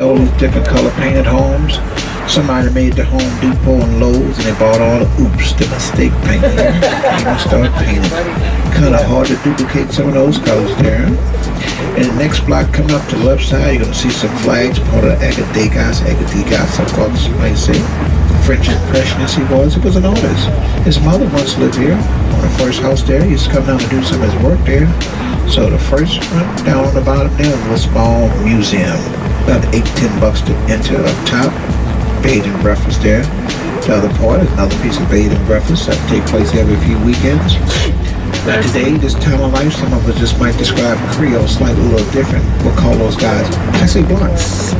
all these different color painted homes. Somebody made the Home Depot and Lowe's and they bought all the oops, the mistake painting. And start painting. Kind of hard to duplicate some of those colors there. And the next block coming up to the left side, you're going to see some flags, part of Agadegas, some folks might say. French Impressionist he was. He was an artist. His mother once lived here on the first house there. He used to come down to do some of his work there. So the first one down on the bottom there was a small museum. About $8-10 to enter up top. Bed and breakfast there. The other part is another piece of bed and breakfast that take place every few weekends. Now today, this time of life, some of us just might describe Creole slightly a little different. We'll call those guys passe blunts.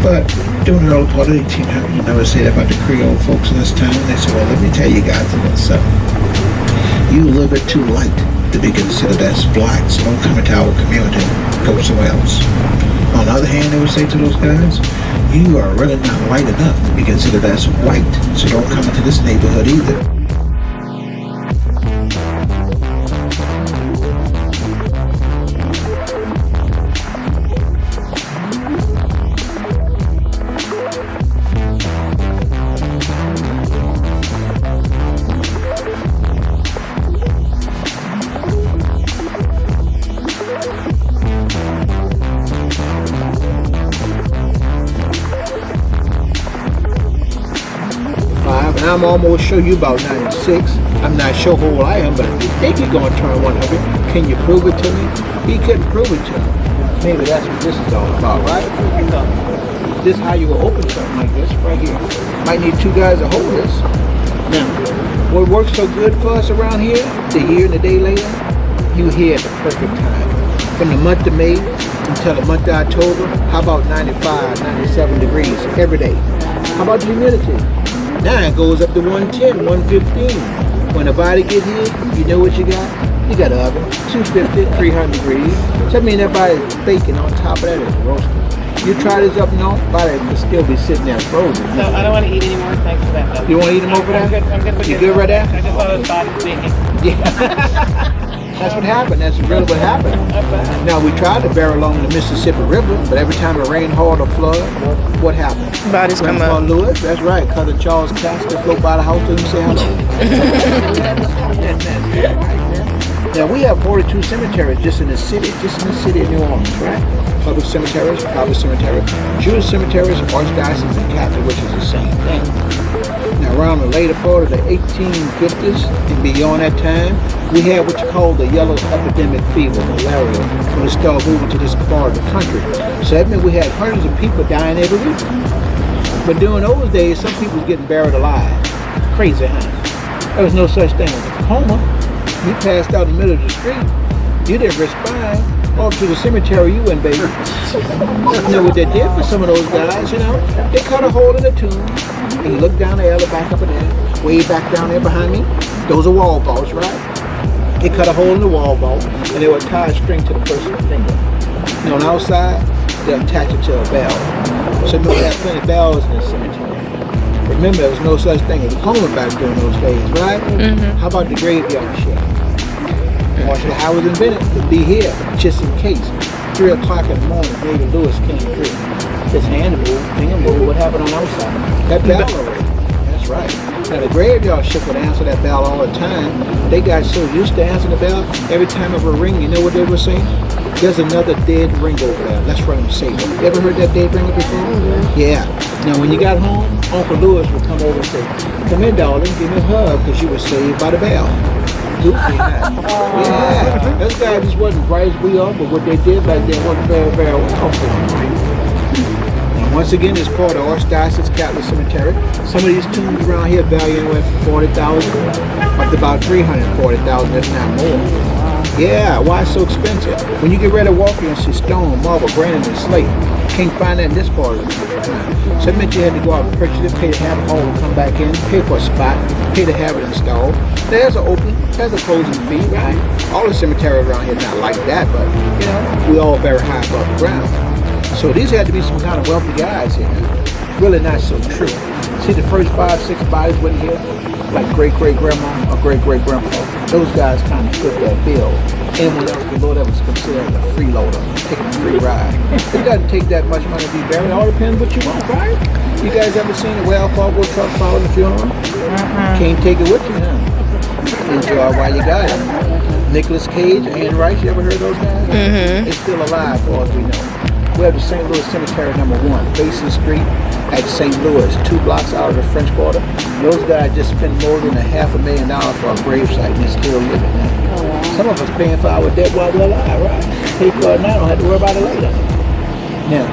But during the early part of the 1800s, you never say that about the Creole folks in this town. They say, well, let me tell you guys a little something. You a little bit too light to be considered as black, so don't come into our community. Go somewhere else. On the other hand, they would say to those guys, you are really not light enough to be considered as white, so don't come into this neighborhood either. I'm almost sure you about 96. I'm not sure how old I am, but I think you're going to turn 100. Can you prove it to me? He couldn't prove it to me. Maybe that's what this is all about, right? This is how you will open something like this right here. Might need two guys to hold this. Now, what works so good for us around here, the year and the day later, you here at the perfect time. From the month of May until the month of October, how about 95, 97 degrees every day? How about the humidity? Now it goes up to 110, 115. When the body gets here, you know what you got? You got an oven, 250, 300 degrees. So that means that body is baking. On top of that is roasting. You try this up north, body can still be sitting there frozen. So I don't want to eat anymore. Thanks for that, though. You want to eat them over there? I'm good. You good right there? I just saw the body baking. Yeah. That's what happened. That's really what happened. Now, we tried to bury along the Mississippi River, but every time it rained hard or flood, what happened? Bodies come up. Lewis, that's right. Cousin Charles Casket float by the house to him and say hello. Now, we have 42 cemeteries just in the city of New Orleans, right? Public cemeteries, private cemeteries, Jewish cemeteries, Archdiocese, and Catholic, which is the same thing. Now, around the later part of the 1850s and beyond that time, we had what you call the yellow epidemic fever, malaria, when it started moving to this part of the country. So that meant we had hundreds of people dying every week. But during those days, some people was getting buried alive. Crazy, huh? There was no such thing as a coma. You passed out in the middle of the street. You didn't respond. Off to the cemetery you went, baby. You know what they did for some of those guys, you know? They cut a hole in the tomb, and you look down the alley, back up in there, way back down there behind me. Those are wall vaults, right? They cut a hole in the wall vault, and they would tie a string to the person's finger. And on the outside, they attach it to a bell. So we had plenty of bells in the cemetery. Remember, there was no such thing as a coma back during those days, right? Mm-hmm. How about the graveyard shift? Marshall Howard invented to be here, just in case. 3 o'clock in the morning, David Lewis came through. His hand moved, finger moved, what happened on the outside? That bell already. That's right. Now the graveyard shift would answer that bell all the time. They got so used to answering the bell, every time it would ring, you know what they would say? There's another dead ring over there. Let's run and save it. You ever heard that dead ringer before? Mm-hmm. Yeah. Now when you got home, Uncle Lewis would come over and say, come in, darling, give me a hug, because you were saved by the bell. Goofy, yeah, those guys just wasn't bright as we are, but what they did back then wasn't very, very well for them. And once again, it's part of Archdiocese Catholic Cemetery. Some of these tombs around here value anywhere from $40,000 up to about $340,000, if not more. Yeah, why it's so expensive? When you get ready to walk, you're gonna see stone, marble, granite, and slate. Can't find that in this part of the country. So it meant you had to go out and purchase it, pay to have it hauled and come back in, pay for a spot, pay to have it installed. There's an opening, there's a closing fee, right? All the cemeteries around here not like that, but you know, we all very high above the ground. So these had to be some kind of wealthy guys here. Really not so true. See the first 5, 6 bodies went here, like great-great-grandma or great-great-grandpa. Those guys kind of fit that bill. anyone else below that was considered a freeloader, taking a free ride. It doesn't take that much money to be buried. It all depends what you want, right? You guys ever seen a Wells Fargo truck following the funeral? Can't take it with you now. Enjoy while you got it. Nicolas Cage, Anne Rice, you ever heard of those guys? They're still alive, for all we know. We have the St. Louis Cemetery #1, Basin Street at St. Louis, 2 blocks out of the French Quarter. Those guys just spent more than $500,000 for a gravesite and they're still living now. Some of us paying for our dead while we're alive, right? Pay for it now, don't have to worry about it later. Now,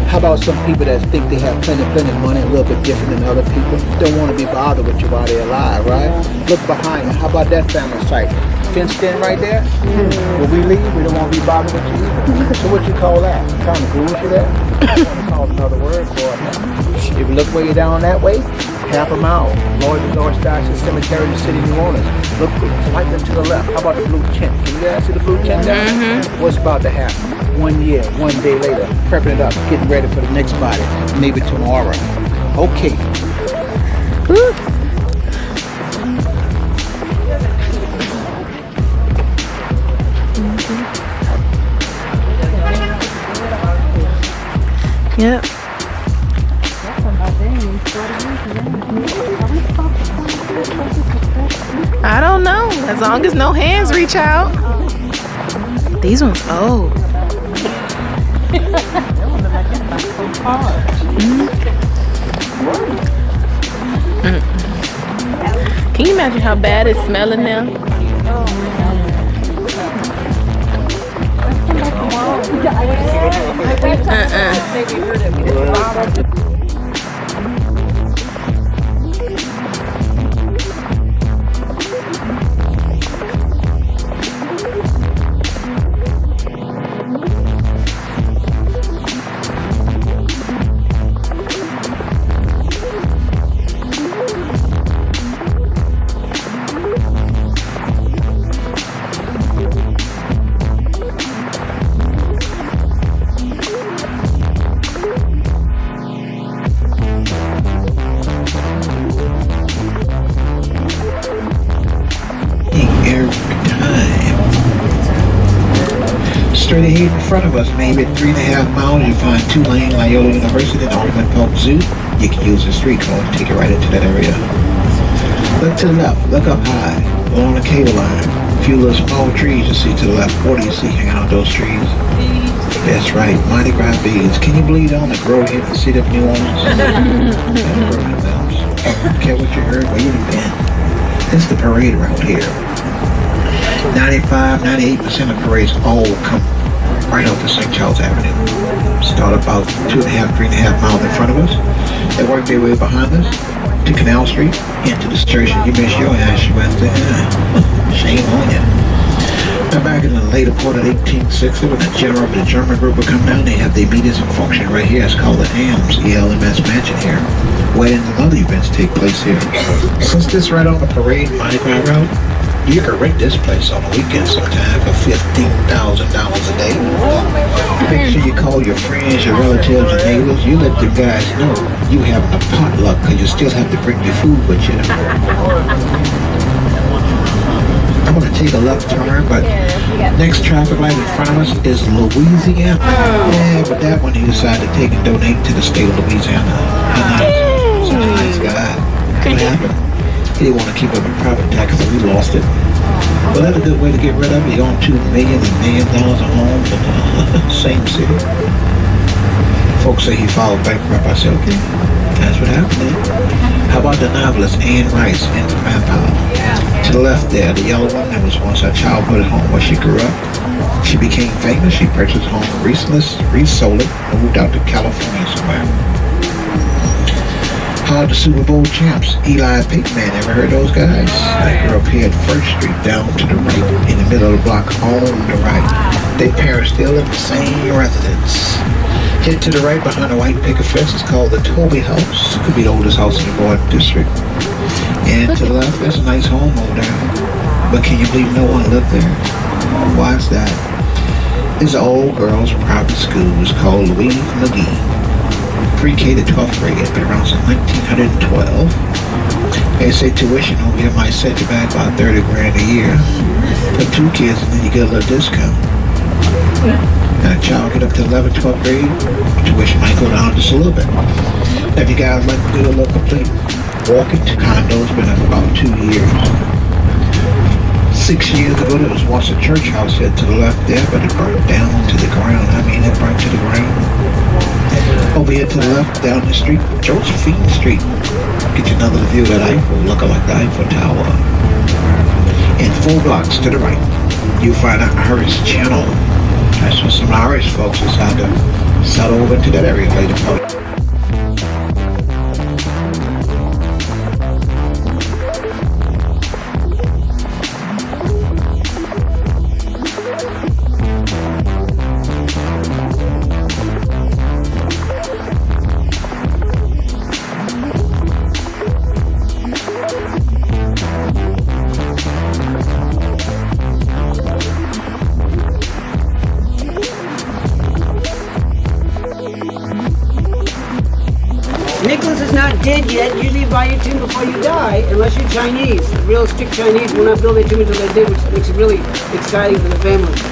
how about some people that think they have plenty of money, a little bit different than other people? Don't want to be bothered with you while they're alive, right? Look behind you. How about that family site? Fenced in right there? When we leave, we don't want to be bothered with you either. So what you call that? Kind of bullshit that? I want to call another word for it. If you look way down that way, half a mile, Lloyd Archdiocese Cemetery in the city of New Orleans. Look right to the left. How about the blue tent? Can you guys see the blue tent down? What's about to happen? 1 year, 1 day later, prepping it up, getting ready for the next body, maybe tomorrow. Okay. Woo. Yep. I don't know. As long as no hands reach out. These ones old. Can you imagine how bad it's smelling now? Straight ahead in front of us, maybe 3.5 miles, you find Tulane Loyola University and Ormond Park Zoo. You can use the street car to take you right into that area. Look to the left, look up high, along the cable line. A few little small trees you see to the left. What do you see hanging out those trees? That's right, Mardi Gras beads. Can you believe on the grow here in the city of New Orleans? I don't care what you heard, where you've been. It's the parade around here. 98% of parades all come right off the St. Charles Avenue. Start about 3.5 miles in front of us. They work their way behind us to Canal Street, into the church, and you miss your ass, you went there. Shame on you. Now back in the later part of 1860, when the general of the German group would come down, they have their meetings and function right here. It's called the AMS, ELMS Mansion here. Weddings and other events take place here. Since this right on the parade, Mardi Gras route, you can rent this place on the weekend sometime for $15,000 a day. Make sure you call your friends, your relatives, and neighbors. You let the guys know you having a potluck, because you still have to bring your food with you. I'm going to take a left turn, but next traffic light in front of us is Louisiana. Yeah, but that one he decided to take and donate to the state of Louisiana. Such a nice guy. What happened? He didn't want to keep up the property tax, so we lost it. Well, that's a good way to get rid of it. You own $2 million and $1 million of homes in the same city. Folks say he filed bankrupt. I said, okay, that's what happened then. How about the novelist Anne Rice in the Vampire? To the left there, the yellow one, that was once her childhood home where she grew up. She became famous. She purchased a home recently, resold it, moved out to California somewhere. The Super Bowl champs, Eli Pinkman, ever heard those guys? They grew up here at First Street, down to the right, in the middle of the block, on the right. Their parents still in the same residence. Hit to the right behind the white picket fence is called the Toby House. Could be the oldest house in the Gordon District. And to the left, there's a nice home over there. But can you believe no one lived there? Why is that? It's an old girls' private school. It's called Louise McGee. Pre-K to 12th grade. It's been around since 1912. They say tuition over here might set you back about 30 grand a year. For 2 kids, and then you get a little discount. And a child get up to 11th, 12th grade, tuition might go down just a little bit. If you guys like to do a little complete walking to condos, been up about 2 years. 6 years ago, there was once a church house here to the left there, but it burnt down to the ground. I mean, it burnt to the ground. Over here to the left, down the street, Josephine Street. Get you another view of that Eiffel, looking like the Eiffel Tower. And 4 blocks to the right, you find an Irish channel. That's where some Irish folks decided to settle over into that area later part. Nicholas is not dead yet. Usually buy your tomb before you die, unless you're Chinese. Real strict Chinese will not build their tomb until they're dead, which makes it really exciting for the family.